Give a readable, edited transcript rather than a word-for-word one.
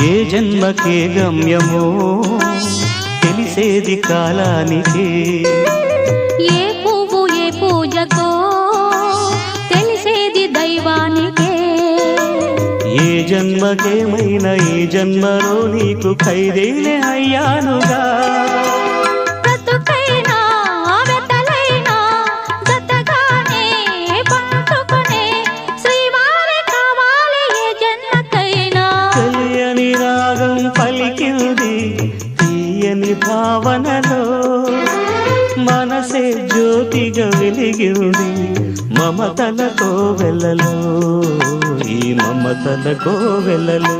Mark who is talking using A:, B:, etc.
A: ఏ జన్మకే గమ్యమో తెలిసేది కాలానికే,
B: ఏ పువ్వు ఏ పూజకో తెలిసేది దైవానికే.
A: ఏ జన్మకేమైనా ఈ జన్మలో నీకు ఖైదీనే అయ్యానుగా. పలికింది తీయని భావనలో, మనసే జ్యోతిగా వెలిగింది మమతల కోవెలలో, ఈ మమతల కోవెలలో.